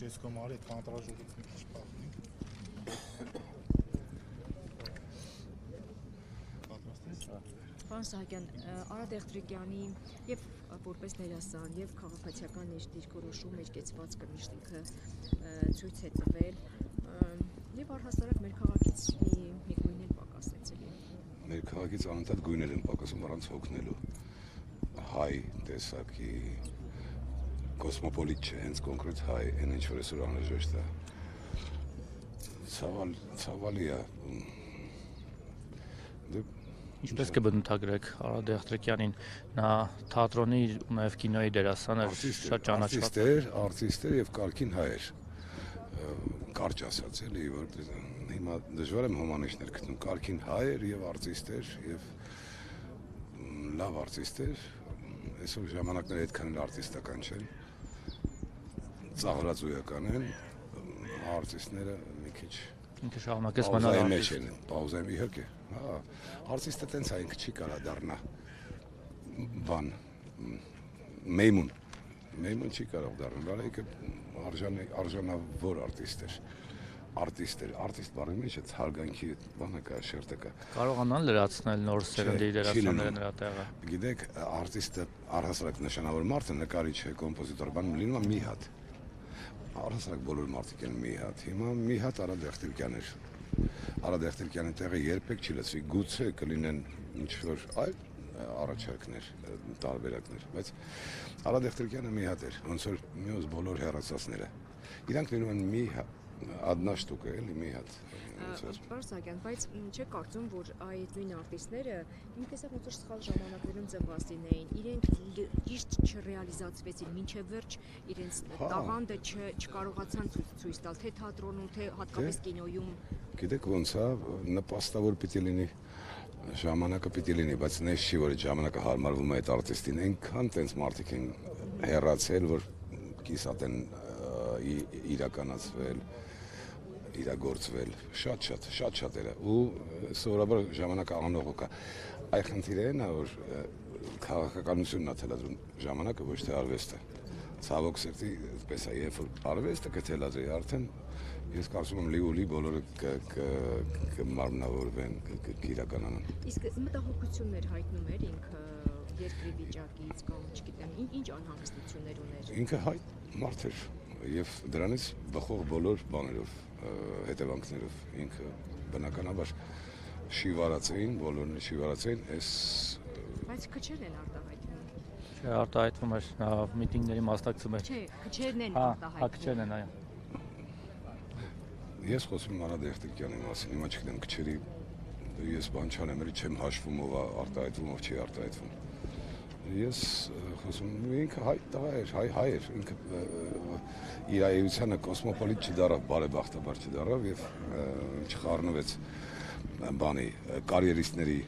ես կոմարի այդ կանտրաժողից մի քիչ փախնենք։ Պարոն Սահակյան, Արա Դեղտրիկյանի եւ որպես դերասան եւ քաղաքացիական դիրքորոշում մեջ կեցվածքը միշտ ինքը ցույց է տվել եւ առհասարակ մեր քաղաքից մի գույներ պակասեց էլի։ Մեր քաղաքից անընդհատ գույներ են պակասում առանց հոգնելու։ Հայ տեսակի կոսմոպոլիտ չէ, հենց կոնկրետ հայ, այն ինչ որ այսօր անհրաժեշտ է։ Ցավալի է։ Ինչպես կբնութագրեք Արա Դեղտրիկյանին, նա թատրոնի ու նաև կինոյի դերասան էր, շատ ճանաչված արտիստ էր եւ կարգին հայ էր։ Կարճ ասած էլի, որ հիմա դժվար եմ հոմանիշներ գտնում, կարգին հայ էր եւ արտիստ էր եւ լավ արտիստ էր։ Այսօր ժամանակները այդքան էլ արտիստական չեն։ Ծաղրածույական են, արտիստները մի քիչ ինքը շարունակեց մնալ արտիստ։ Պաուզայում իհարկե։ Հա, արտիստը տենց է, ինքը չի կարա դառնա բան մեյմուն չի կարող դառնալ, վարայքը արժանավոր արտիստ էր, արտիստ բառի մեջ այդ հարգանքի բանը կա, շերտը կա։ Կարողանան լրացնել նոր սերնդի դերասանները նրա տեղը։ Գիտեք, արտիստը առհասարակ նշանավոր մարդ է, նկարիչ է, կոմպոզիտոր, բան լինում է մի հատ։ Առհասարակ բոլոր մարդիկ են մի հատ։ Հիմա մի հատ Արա Դեղտրիկյան էր։ Արա Դեղտրիկյանի տեղը երբեք չի լցվի, գուցե կլինեն ինչ-որ այլ առաջարկներ, տարբերակներ, բայց Արա Դեղտրիկյանը մի հատ էր, ոնց որ մյուս բոլոր հեռացածները։ Իրանք լինում են մի ադնաշտուկը, էլի մի հատ։ Պարոն Սահակյան, բայց չեք կարծում, որ այդ նույն արտիստները իմ տեսակ ոնց որ սխալ ժամանակներում ծնված լինեին, իրենք ճիշտ չռեալիզացվեցին, մինչև վերջ իրենց տաղանդը չկարողացան ցույց տալ, թե թատրոնում, թե հատկապես կինոյում։ Գիտեք ոնց է, նպաստավոր պիտի լինի, ժամանակը պիտի լինի, բայց նես չի, որ այդ ժամանակը հարմարվում է այդ արտիստին, այնքան տենց մարդիկ են հեռացել, որ կիսատ են իրականացվել, իրագործվել, շատ էր ու սովորաբար ժամանակը անողոք է։ Այ խնդիրը այն է, որ քաղաքականությունն է թելադրում ժամանակը, ոչ թե արվեստը։ Ցավոք սրտի, այդպես է, երբ որ արվեստը կթելադրի, արդեն ես կարծում եմ լի բոլորը կմարմնավորվեն, կիրականանան։ Իսկ մտահոգություններ հայտնում էր ինքը երկրի վիճակից կամ չգիտեմ, ինչ անհանգստություններ ուներ։ Ինքը հայ մարդ էր եւ դրանից բխող բոլոր բաներով, հետևանքներով ինքը բնականաբար շիվարացային, բոլորն շիվարացային, այս բայց քչերն են արտահայտվում։ Չէ, արտահայտվում էր, նա միտինգների մասնակցում էր։ Չէ, քչերն են Հա, արտահայտվում։ քչերն են, այո։ Ես խոսում եմ Արա Դեղտրիկյանի մասին, հիմա չգիտեմ քչերի ես բան չանեմ, էլի չեմ հաշվում ով է արտահայտվում, ով չի արտահայտվում։ Ես խոսում եմ, ինքը հայ տղա էր, հայ էր, ինքը իր այությանը կոսմոպոլիտ չդառավ, բարեբախտաբար չդառավ եւ չխառնվեց բանի կարիերիստների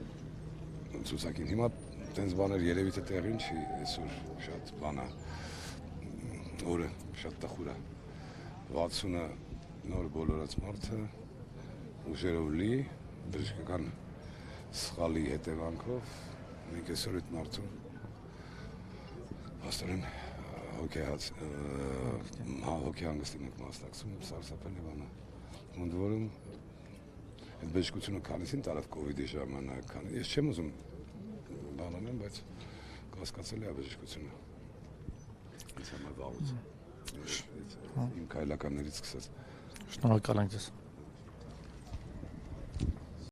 ցուցակին։ Հիմա տենց բաներ երևի թե տեղին չի, այսօր շատ բան է, օրը շատ տխուր է, 60-ը նոր բոլորած մարդը, ուժերով լի, բժշկական սխալի հետևանքով, մենք այսօր այդ մարդու աստորեն հոգի հանգստին ենք մասնակցում, սարսափելի բան է։ Ընդ որում այդ բժշկությունը քանիսին տարավ կովիդի ժամանակ, ես չեմ ուզում բան անեմ, բայց կասկածելի է բժշկությունը։ Ինձ համար վաղուց։ Իմ քայլականներից սկսած։ Շնորհակալ ենք ձեզ։